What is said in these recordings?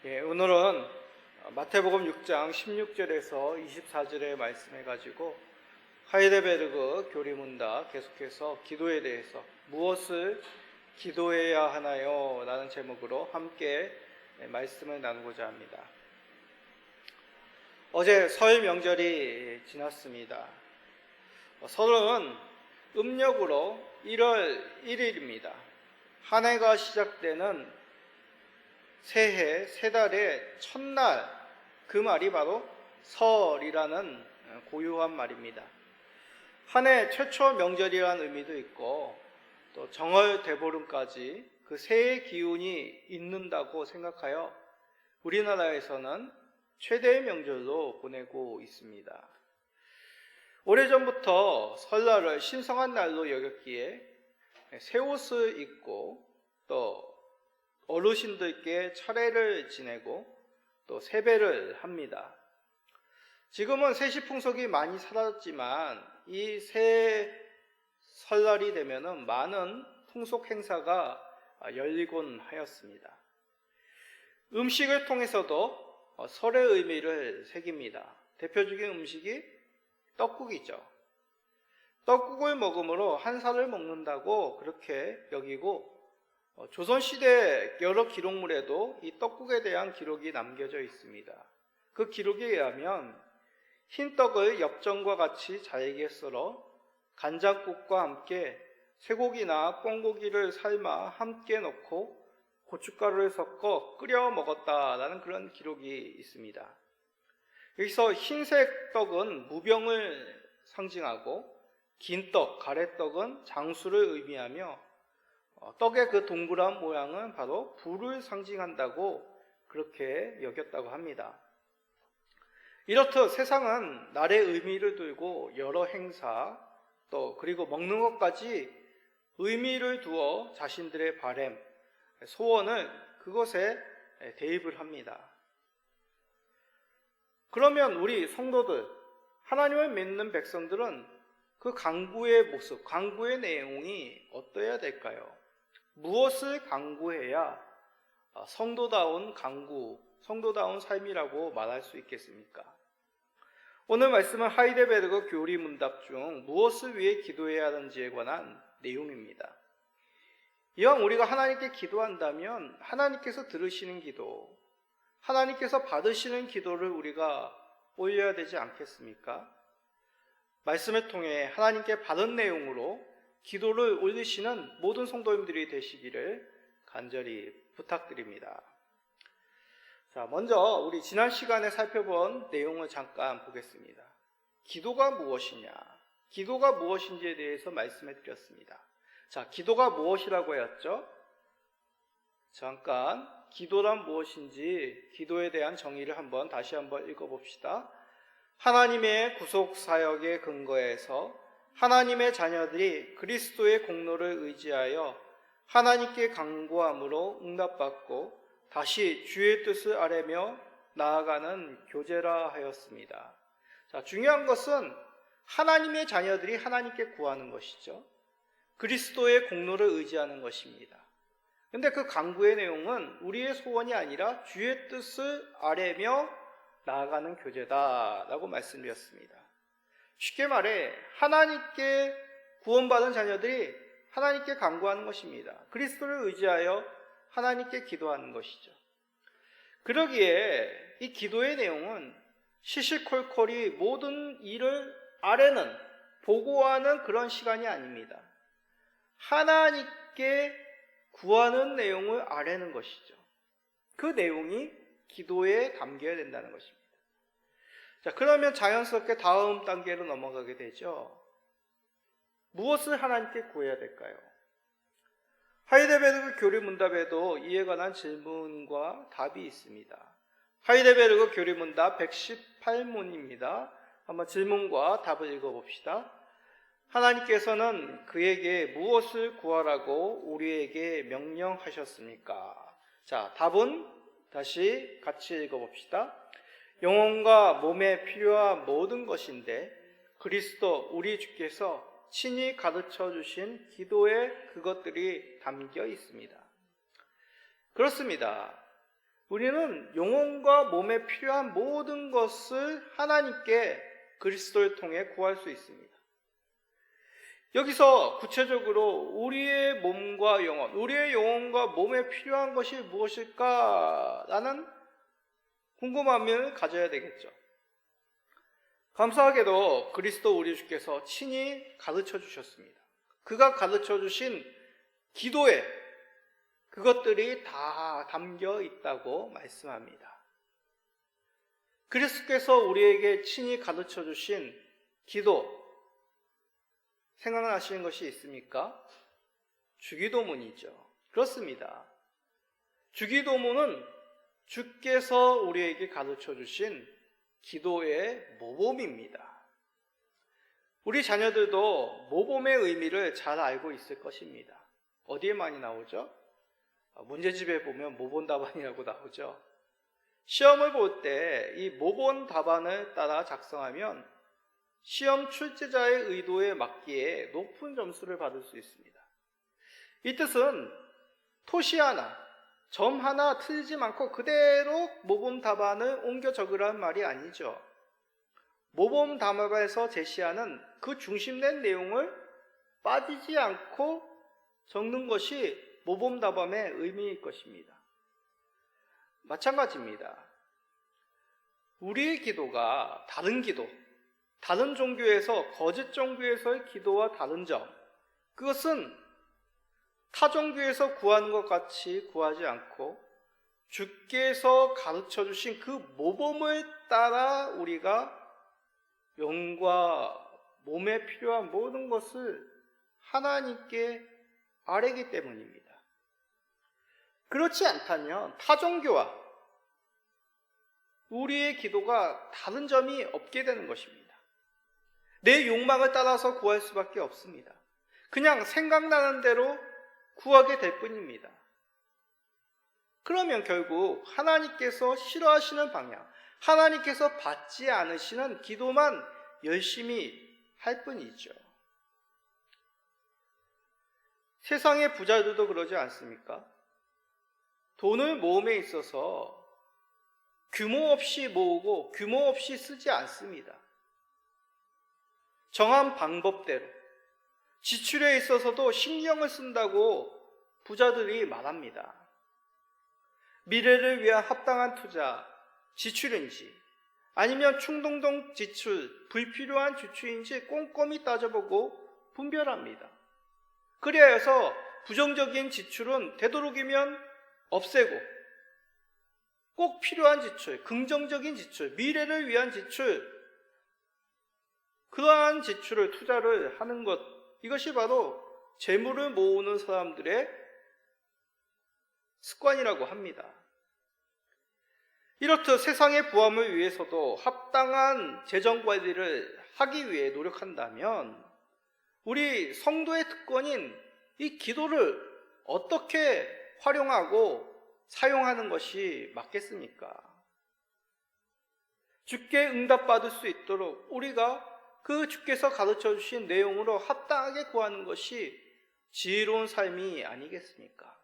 오늘은 마태복음 6장 16절에서 24절의 말씀해 가지고 하이데베르그 교리문답 계속해서 기도에 대해서 무엇을 기도해야 하나요? 라는 제목으로 함께 말씀을 나누고자 합니다. 어제 설 명절이 지났습니다. 설은 음력으로 1월 1일입니다. 한 해가 시작되는 새해, 새 달의 첫날, 그 말이 바로 설이라는 고유한 말입니다. 한 해 최초 명절이라는 의미도 있고 또 정월 대보름까지 그 새해 기운이 있는다고 생각하여 우리나라에서는 최대의 명절로 보내고 있습니다. 오래전부터 설날을 신성한 날로 여겼기에 새 옷을 입고 또 어르신들께 차례를 지내고 또 세배를 합니다. 지금은 세시풍속이 많이 사라졌지만 이 새 설날이 되면은 많은 풍속 행사가 열리곤 하였습니다. 음식을 통해서도 설의 의미를 새깁니다. 대표적인 음식이 떡국이죠. 떡국을 먹음으로 한 살을 먹는다고 그렇게 여기고 조선시대 여러 기록물에도 이 떡국에 대한 기록이 남겨져 있습니다. 그 기록에 의하면 흰떡을 엽전과 같이 잘게 썰어 간장국과 함께 쇠고기나 꿩고기를 삶아 함께 넣고 고춧가루를 섞어 끓여 먹었다라는 그런 기록이 있습니다. 여기서 흰색 떡은 무병을 상징하고 긴 떡, 가래떡은 장수를 의미하며 떡의 그 동그란 모양은 바로 부를 상징한다고 그렇게 여겼다고 합니다. 이렇듯 세상은 날의 의미를 두고 여러 행사 또 그리고 먹는 것까지 의미를 두어 자신들의 바램, 소원을 그것에 대입을 합니다. 그러면 우리 성도들, 하나님을 믿는 백성들은 그 강구의 모습, 강구의 내용이 어떠해야 될까요? 무엇을 강구해야 성도다운 강구, 성도다운 삶이라고 말할 수 있겠습니까? 오늘 말씀은 하이데베르그 교리문답 중 무엇을 위해 기도해야 하는지에 관한 내용입니다. 이왕 우리가 하나님께 기도한다면 하나님께서 들으시는 기도, 하나님께서 받으시는 기도를 우리가 올려야 되지 않겠습니까? 말씀을 통해 하나님께 받은 내용으로 기도를 올리시는 모든 성도님들이 되시기를 간절히 부탁드립니다. 자, 먼저 우리 지난 시간에 살펴본 내용을 잠깐 보겠습니다. 기도가 무엇이냐? 기도가 무엇인지에 대해서 말씀해 드렸습니다. 자, 기도가 무엇이라고 했죠? 잠깐 기도란 무엇인지 기도에 대한 정의를 다시 한번 읽어봅시다. 하나님의 구속 사역의 근거에서 하나님의 자녀들이 그리스도의 공로를 의지하여 하나님께 간구함으로 응답받고 다시 주의 뜻을 아뢰며 나아가는 교제라 하였습니다. 자, 중요한 것은 하나님의 자녀들이 하나님께 구하는 것이죠. 그리스도의 공로를 의지하는 것입니다. 그런데 그 간구의 내용은 우리의 소원이 아니라 주의 뜻을 아뢰며 나아가는 교제다라고 말씀드렸습니다. 쉽게 말해 하나님께 구원받은 자녀들이 하나님께 간구하는 것입니다. 그리스도를 의지하여 하나님께 기도하는 것이죠. 그러기에 이 기도의 내용은 시시콜콜이 모든 일을 아뢰는, 보고하는 그런 시간이 아닙니다. 하나님께 구하는 내용을 아뢰는 것이죠. 그 내용이 기도에 담겨야 된다는 것입니다. 자, 그러면 자연스럽게 다음 단계로 넘어가게 되죠. 무엇을 하나님께 구해야 될까요? 하이데베르그 교리문답에도 이에 관한 질문과 답이 있습니다. 하이데베르그 교리문답 118문입니다. 한번 질문과 답을 읽어봅시다. 하나님께서는 그에게 무엇을 구하라고 우리에게 명령하셨습니까? 자, 답은 다시 같이 읽어봅시다. 영혼과 몸에 필요한 모든 것인데 그리스도 우리 주께서 친히 가르쳐 주신 기도에 그것들이 담겨 있습니다. 그렇습니다. 우리는 영혼과 몸에 필요한 모든 것을 하나님께 그리스도를 통해 구할 수 있습니다. 여기서 구체적으로 우리의 몸과 영혼, 우리의 영혼과 몸에 필요한 것이 무엇일까라는 궁금함을 가져야 되겠죠. 감사하게도 그리스도 우리 주께서 친히 가르쳐 주셨습니다. 그가 가르쳐 주신 기도에 그것들이 다 담겨 있다고 말씀합니다. 그리스도께서 우리에게 친히 가르쳐 주신 기도, 생각나시는 것이 있습니까? 주기도문이죠. 그렇습니다. 주기도문은 주께서 우리에게 가르쳐 주신 기도의 모범입니다. 우리 자녀들도 모범의 의미를 잘 알고 있을 것입니다. 어디에 많이 나오죠? 문제집에 보면 모범 답안이라고 나오죠. 시험을 볼 때 이 모범 답안을 따라 작성하면 시험 출제자의 의도에 맞기에 높은 점수를 받을 수 있습니다. 이 뜻은 토시 하나, 점 하나 틀리지 않고 그대로 모범 답안을 옮겨 적으라는 말이 아니죠. 모범 답안에서 제시하는 그 중심된 내용을 빠지지 않고 적는 것이 모범 답안의 의미일 것입니다. 마찬가지입니다. 우리의 기도가 다른 기도, 다른 종교에서, 거짓 종교에서의 기도와 다른 점, 그것은 타 종교에서 구하는 것 같이 구하지 않고 주께서 가르쳐 주신 그 모범을 따라 우리가 영과 몸에 필요한 모든 것을 하나님께 아뢰기 때문입니다. 그렇지 않다면 타 종교와 우리의 기도가 다른 점이 없게 되는 것입니다. 내 욕망을 따라서 구할 수밖에 없습니다. 그냥 생각나는 대로 구하게 될 뿐입니다. 그러면 결국 하나님께서 싫어하시는 방향, 하나님께서 받지 않으시는 기도만 열심히 할 뿐이죠. 세상의 부자들도 그러지 않습니까? 돈을 모음에 있어서 규모 없이 모으고 규모 없이 쓰지 않습니다. 정한 방법대로 지출에 있어서도 신경을 쓴다고 부자들이 말합니다. 미래를 위한 합당한 투자, 지출인지 아니면 충동적 지출, 불필요한 지출인지 꼼꼼히 따져보고 분별합니다. 그래야 해서 부정적인 지출은 되도록이면 없애고 꼭 필요한 지출, 긍정적인 지출, 미래를 위한 지출, 그러한 지출을 투자를 하는 것, 이것이 바로 재물을 모으는 사람들의 습관이라고 합니다. 이렇듯 세상의 부함을 위해서도 합당한 재정관리를 하기 위해 노력한다면 우리 성도의 특권인 이 기도를 어떻게 활용하고 사용하는 것이 맞겠습니까? 주께 응답받을 수 있도록 우리가 그 주께서 가르쳐 주신 내용으로 합당하게 구하는 것이 지혜로운 삶이 아니겠습니까?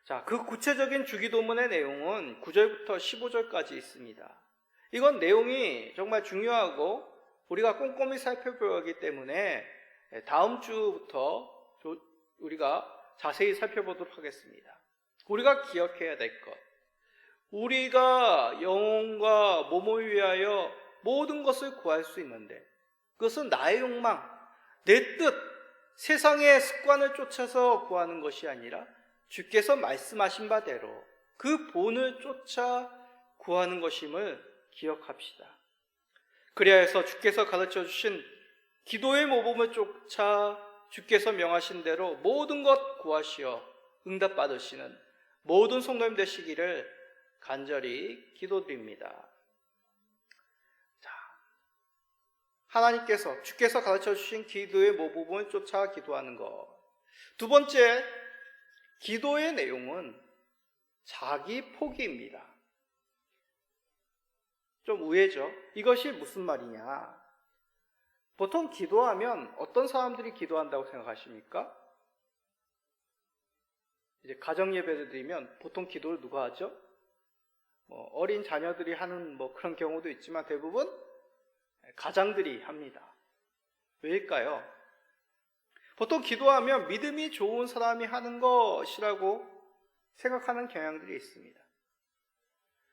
자, 그 구체적인 주기도문의 내용은 9절부터 15절까지 있습니다. 이건 내용이 정말 중요하고 우리가 꼼꼼히 살펴보아야 하기 때문에 다음 주부터 우리가 자세히 살펴보도록 하겠습니다. 우리가 기억해야 될 것, 우리가 영혼과 몸을 위하여 모든 것을 구할 수 있는데 그것은 나의 욕망, 내 뜻, 세상의 습관을 쫓아서 구하는 것이 아니라 주께서 말씀하신 바대로 그 본을 쫓아 구하는 것임을 기억합시다. 그래야 해서 주께서 가르쳐 주신 기도의 모범을 쫓아 주께서 명하신 대로 모든 것 구하시어 응답받으시는 모든 성도님 되시기를 간절히 기도드립니다. 자, 하나님께서 주께서 가르쳐 주신 기도의 모범을 쫓아 기도하는 것. 두 번째, 기도의 내용은 자기 포기입니다. 좀 우회죠. 이것이 무슨 말이냐? 보통 기도하면 어떤 사람들이 기도한다고 생각하십니까? 이제 가정 예배를 드리면 보통 기도를 누가 하죠? 어린 자녀들이 하는 그런 경우도 있지만 대부분 가장들이 합니다. 왜일까요? 보통 기도하면 믿음이 좋은 사람이 하는 것이라고 생각하는 경향들이 있습니다.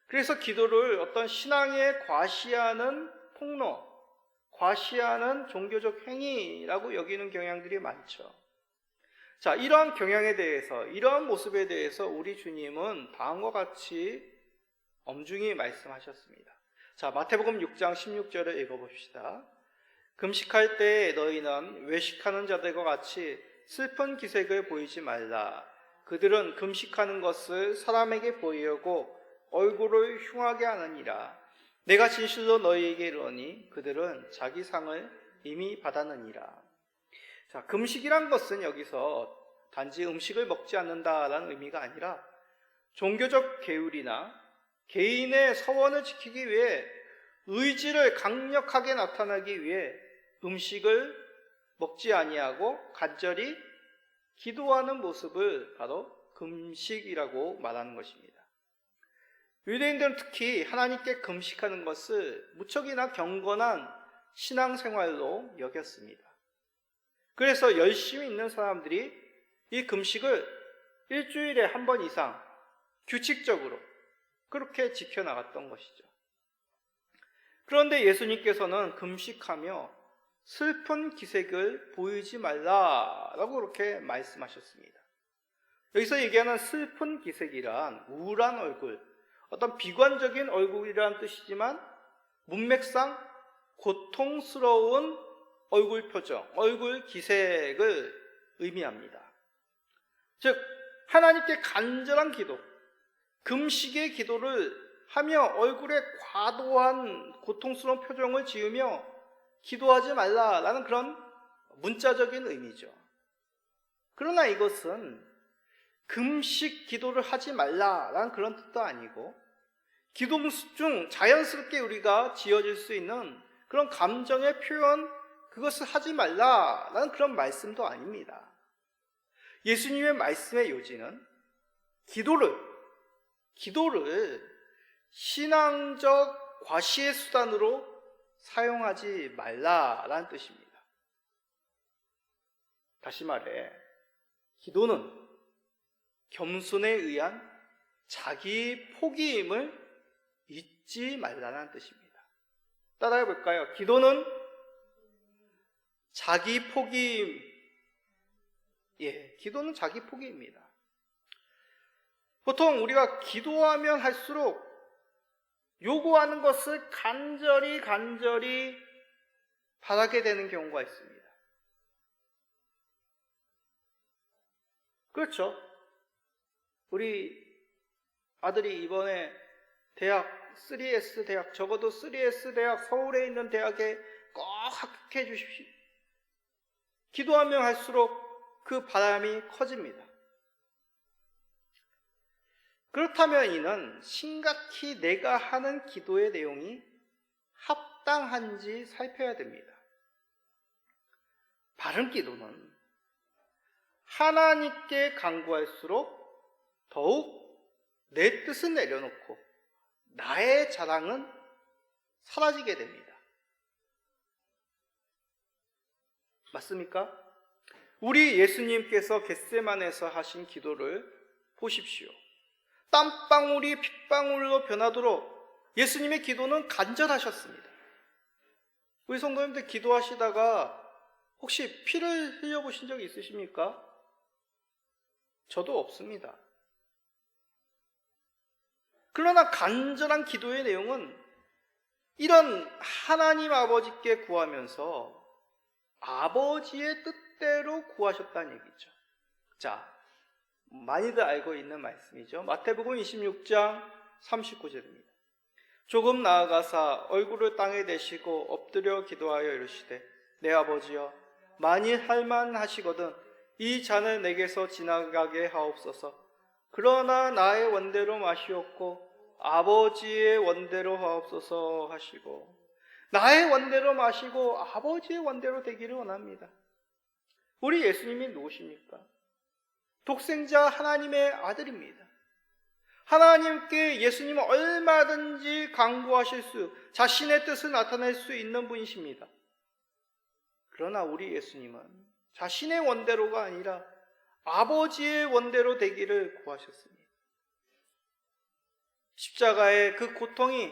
그래서 기도를 어떤 신앙에 과시하는 폭로, 과시하는 종교적 행위라고 여기는 경향들이 많죠. 자, 이러한 경향에 대해서, 이러한 모습에 대해서 우리 주님은 다음과 같이 엄중히 말씀하셨습니다. 자, 마태복음 6장 16절을 읽어봅시다. 금식할 때 너희는 외식하는 자들과 같이 슬픈 기색을 보이지 말라. 그들은 금식하는 것을 사람에게 보이려고 얼굴을 흉하게 하느니라. 내가 진실로 너희에게 이르노니 그들은 자기 상을 이미 받았느니라. 자, 금식이란 것은 여기서 단지 음식을 먹지 않는다라는 의미가 아니라 종교적 계율이나 개인의 서원을 지키기 위해 의지를 강력하게 나타나기 위해 음식을 먹지 아니하고 간절히 기도하는 모습을 바로 금식이라고 말하는 것입니다. 유대인들은 특히 하나님께 금식하는 것을 무척이나 경건한 신앙생활로 여겼습니다. 그래서 열심히 있는 사람들이 이 금식을 일주일에 한 번 이상 규칙적으로 그렇게 지켜나갔던 것이죠. 그런데 예수님께서는 금식하며 슬픈 기색을 보이지 말라라고 그렇게 말씀하셨습니다. 여기서 얘기하는 슬픈 기색이란 우울한 얼굴, 어떤 비관적인 얼굴이라는 뜻이지만 문맥상 고통스러운 얼굴 표정, 얼굴 기색을 의미합니다. 즉 하나님께 간절한 기도, 금식의 기도를 하며 얼굴에 과도한 고통스러운 표정을 지으며 기도하지 말라라는 그런 문자적인 의미죠. 그러나 이것은 금식 기도를 하지 말라라는 그런 뜻도 아니고 기도 중 자연스럽게 우리가 지어질 수 있는 그런 감정의 표현, 그것을 하지 말라라는 그런 말씀도 아닙니다. 예수님의 말씀의 요지는 기도를 신앙적 과시의 수단으로 사용하지 말라라는 뜻입니다. 다시 말해, 기도는 겸손에 의한 자기 포기임을 잊지 말라는 뜻입니다. 따라해 볼까요? 기도는 자기 포기임. 기도는 자기 포기입니다. 보통 우리가 기도하면 할수록 요구하는 것을 간절히 바라게 되는 경우가 있습니다. 그렇죠? 우리 아들이 이번에 대학 3S 대학, 적어도 3S 대학, 서울에 있는 대학에 꼭 합격해 주십시오. 기도하면 할수록 그 바람이 커집니다. 그렇다면 이는 심각히 내가 하는 기도의 내용이 합당한지 살펴야 됩니다. 바른 기도는 하나님께 간구할수록 더욱 내 뜻은 내려놓고 나의 자랑은 사라지게 됩니다. 맞습니까? 우리 예수님께서 겟세마네에서 하신 기도를 보십시오. 땀방울이 핏방울로 변하도록 예수님의 기도는 간절하셨습니다. 우리 성도님들 기도하시다가 혹시 피를 흘려보신 적 있으십니까? 저도 없습니다. 그러나 간절한 기도의 내용은 이런 하나님 아버지께 구하면서 아버지의 뜻대로 구하셨다는 얘기죠. 자, 많이들 알고 있는 말씀이죠. 마태복음 26장 39절입니다. 조금 나아가사 얼굴을 땅에 대시고 엎드려 기도하여 이르시되 내 아버지여 만일 할만하시거든 이 잔을 내게서 지나가게 하옵소서. 그러나 나의 원대로 마시옵고 아버지의 원대로 하옵소서 하시고, 나의 원대로 마시고 아버지의 원대로 되기를 원합니다. 우리 예수님이 누구십니까? 독생자 하나님의 아들입니다. 하나님께 예수님은 얼마든지 강구하실 자신의 뜻을 나타낼 수 있는 분이십니다. 그러나 우리 예수님은 자신의 원대로가 아니라 아버지의 원대로 되기를 구하셨습니다. 십자가의 그 고통이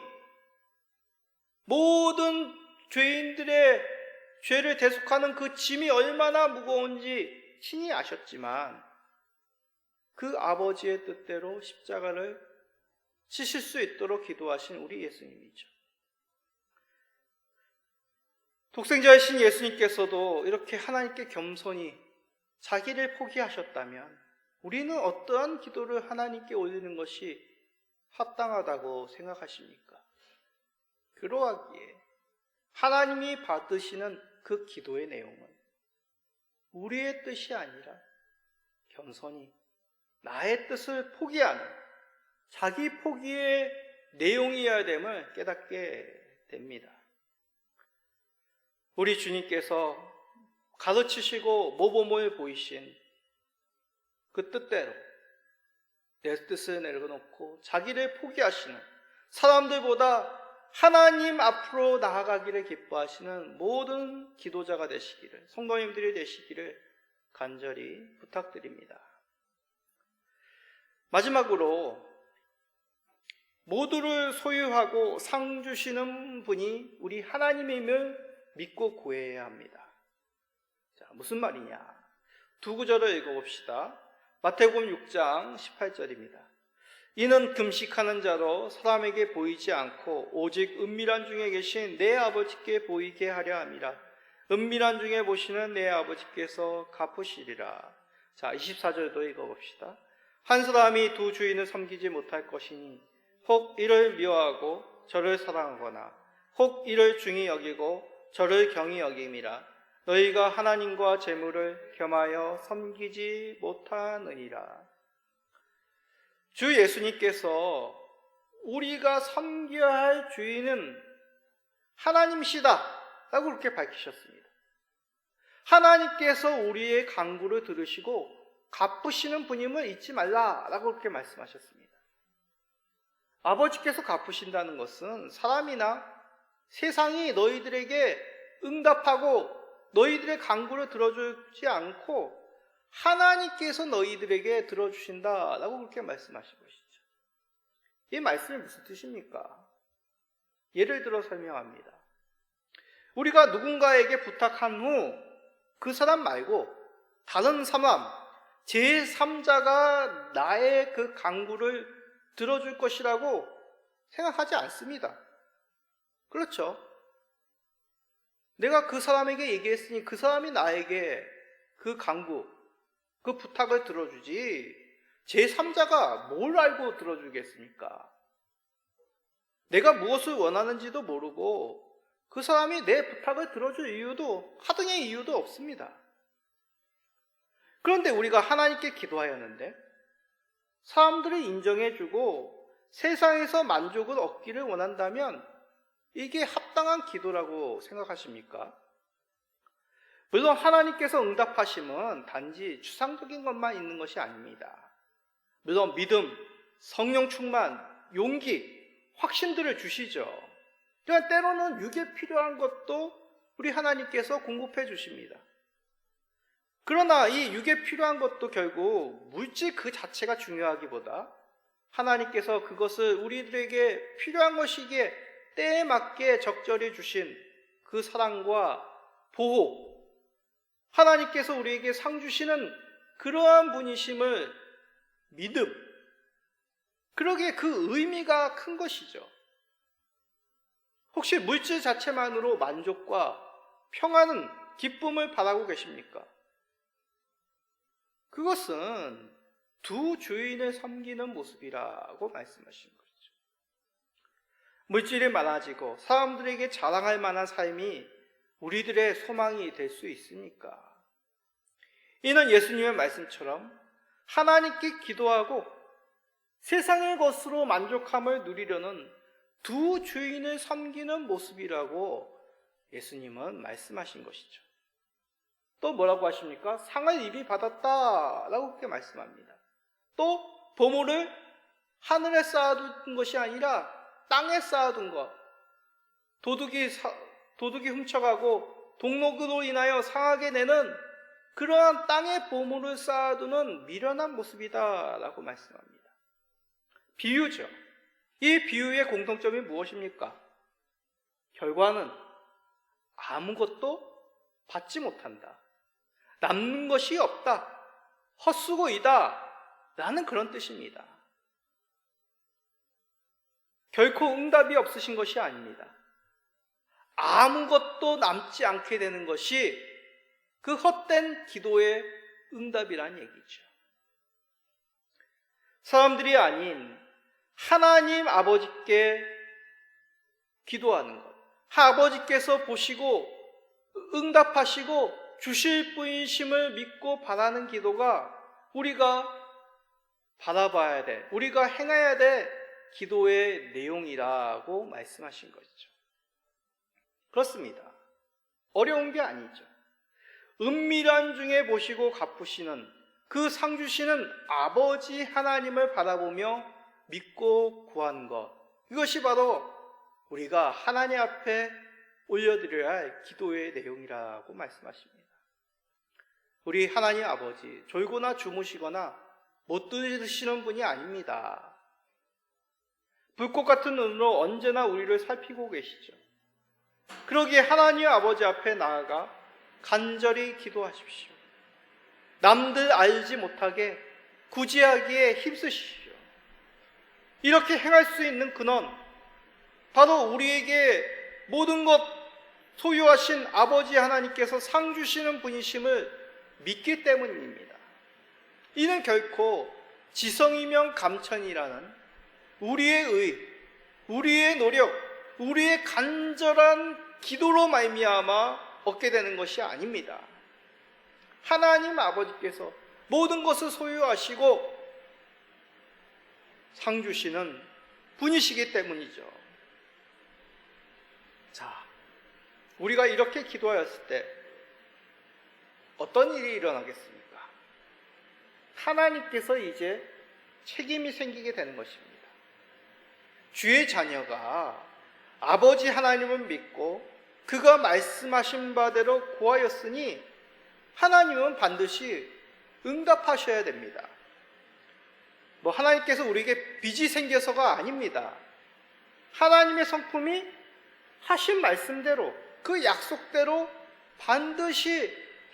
모든 죄인들의 죄를 대속하는 그 짐이 얼마나 무거운지 친히 아셨지만 그 아버지의 뜻대로 십자가를 지실 수 있도록 기도하신 우리 예수님이죠. 독생자이신 예수님께서도 이렇게 하나님께 겸손히 자기를 포기하셨다면 우리는 어떠한 기도를 하나님께 올리는 것이 합당하다고 생각하십니까? 그러하기에 하나님이 받으시는 그 기도의 내용은 우리의 뜻이 아니라 겸손히 나의 뜻을 포기하는 자기 포기의 내용이어야 됨을 깨닫게 됩니다. 우리 주님께서 가르치시고 모범을 보이신 그 뜻대로 내 뜻을 내려놓고 자기를 포기하시는 사람들보다 하나님 앞으로 나아가기를 기뻐하시는 모든 기도자가 되시기를, 성도님들이 되시기를 간절히 부탁드립니다. 마지막으로 모두를 소유하고 상 주시는 분이 우리 하나님임을 믿고 구해야 합니다. 자, 무슨 말이냐? 두 구절을 읽어봅시다. 마태복음 6장 18절입니다. 이는 금식하는 자로 사람에게 보이지 않고 오직 은밀한 중에 계신 내 아버지께 보이게 하려 함이라. 은밀한 중에 보시는 내 아버지께서 갚으시리라. 자, 24절도 읽어봅시다. 한 사람이 두 주인을 섬기지 못할 것이니 혹 이를 미워하고 저를 사랑하거나 혹 이를 중히 여기고 저를 경히 여김이라. 너희가 하나님과 재물을 겸하여 섬기지 못하느니라. 주 예수님께서 우리가 섬겨야 할 주인은 하나님이시다 라고 그렇게 밝히셨습니다. 하나님께서 우리의 간구를 들으시고 갚으시는 분임을 잊지 말라라고 그렇게 말씀하셨습니다. 아버지께서 갚으신다는 것은 사람이나 세상이 너희들에게 응답하고 너희들의 간구를 들어주지 않고 하나님께서 너희들에게 들어주신다라고 그렇게 말씀하신 것이죠. 이 말씀이 무슨 뜻입니까? 예를 들어 설명합니다. 우리가 누군가에게 부탁한 후 그 사람 말고 다른 사람, 제3자가 나의 그 간구를 들어줄 것이라고 생각하지 않습니다. 그렇죠? 내가 그 사람에게 얘기했으니 그 사람이 나에게 그 간구, 그 부탁을 들어주지 제3자가 뭘 알고 들어주겠습니까? 내가 무엇을 원하는지도 모르고 그 사람이 내 부탁을 들어줄 이유도 하등의 이유도 없습니다. 그런데 우리가 하나님께 기도하였는데 사람들을 인정해주고 세상에서 만족을 얻기를 원한다면 이게 합당한 기도라고 생각하십니까? 물론 하나님께서 응답하심은 단지 추상적인 것만 있는 것이 아닙니다. 물론 믿음, 성령 충만, 용기, 확신들을 주시죠. 그러나 때로는 육에 필요한 것도 우리 하나님께서 공급해 주십니다. 그러나 이 육에 필요한 것도 결국 물질 그 자체가 중요하기보다 하나님께서 그것을 우리들에게 필요한 것이기에 때에 맞게 적절히 주신 그 사랑과 보호, 하나님께서 우리에게 상 주시는 그러한 분이심을 믿음, 그러기에 그 의미가 큰 것이죠. 혹시 물질 자체만으로 만족과 평안은 기쁨을 바라고 계십니까? 그것은 두 주인을 섬기는 모습이라고 말씀하신 거죠. 물질이 많아지고 사람들에게 자랑할 만한 삶이 우리들의 소망이 될 수 있습니까? 이는 예수님의 말씀처럼 하나님께 기도하고 세상의 것으로 만족함을 누리려는 두 주인을 섬기는 모습이라고 예수님은 말씀하신 것이죠. 또 뭐라고 하십니까? 상을 이미 받았다라고 그렇게 말씀합니다. 또 보물을 하늘에 쌓아둔 것이 아니라 땅에 쌓아둔 것, 도둑이 훔쳐가고 동록으로 인하여 상하게 내는 그러한 땅의 보물을 쌓아두는 미련한 모습이다라고 말씀합니다. 비유죠. 이 비유의 공통점이 무엇입니까? 결과는 아무것도 받지 못한다, 남는 것이 없다, 헛수고이다 라는 그런 뜻입니다. 결코 응답이 없으신 것이 아닙니다. 아무것도 남지 않게 되는 것이 그 헛된 기도의 응답이란 얘기죠. 사람들이 아닌 하나님 아버지께 기도하는 것, 아버지께서 보시고 응답하시고 주실 분이심을 믿고 바라는 기도가 우리가 바라봐야 돼, 우리가 행해야 될 기도의 내용이라고 말씀하신 것이죠. 그렇습니다. 어려운 게 아니죠. 은밀한 중에 보시고 갚으시는 그 상 주시는 아버지 하나님을 바라보며 믿고 구한 것, 이것이 바로 우리가 하나님 앞에 올려드려야 할 기도의 내용이라고 말씀하십니다. 우리 하나님 아버지, 졸거나 주무시거나 못 들으시는 분이 아닙니다. 불꽃 같은 눈으로 언제나 우리를 살피고 계시죠. 그러기에 하나님 아버지 앞에 나아가 간절히 기도하십시오. 남들 알지 못하게 구제하기에 힘쓰십시오. 이렇게 행할 수 있는 근원, 바로 우리에게 모든 것 소유하신 아버지 하나님께서 상 주시는 분이심을 믿기 때문입니다. 이는 결코 지성이면 감천이라는 우리의 의, 우리의 노력, 우리의 간절한 기도로 말미암아 얻게 되는 것이 아닙니다. 하나님 아버지께서 모든 것을 소유하시고 상 주시는 분이시기 때문이죠. 자, 우리가 이렇게 기도하였을 때 어떤 일이 일어나겠습니까? 하나님께서 이제 책임이 생기게 되는 것입니다. 주의 자녀가 아버지 하나님을 믿고 그가 말씀하신 바대로 구하였으니 하나님은 반드시 응답하셔야 됩니다. 하나님께서 우리에게 빚이 생겨서가 아닙니다. 하나님의 성품이 하신 말씀대로, 그 약속대로 반드시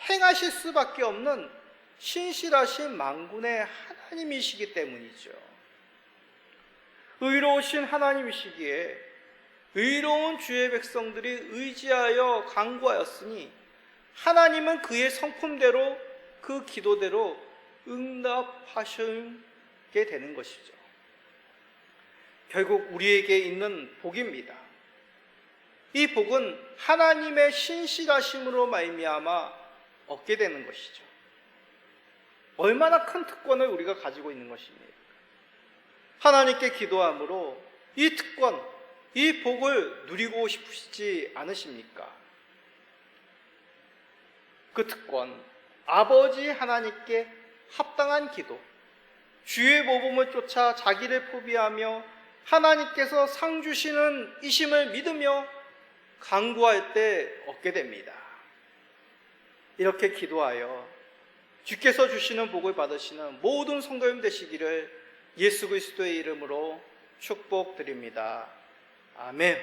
행하실 수밖에 없는 신실하신 만군의 하나님이시기 때문이죠. 의로우신 하나님이시기에 의로운 주의 백성들이 의지하여 간구하였으니 하나님은 그의 성품대로, 그 기도대로 응답하시게 되는 것이죠. 결국 우리에게 있는 복입니다. 이 복은 하나님의 신실하심으로 말미암아 얻게 되는 것이죠. 얼마나 큰 특권을 우리가 가지고 있는 것입니까? 하나님께 기도함으로 이 특권, 이 복을 누리고 싶으시지 않으십니까? 그 특권, 아버지 하나님께 합당한 기도, 주의 모범을 쫓아 자기를 포기하며 하나님께서 상 주시는 이심을 믿으며 간구할 때 얻게 됩니다. 이렇게 기도하여 주께서 주시는 복을 받으시는 모든 성도님 되시기를 예수 그리스도의 이름으로 축복드립니다. 아멘.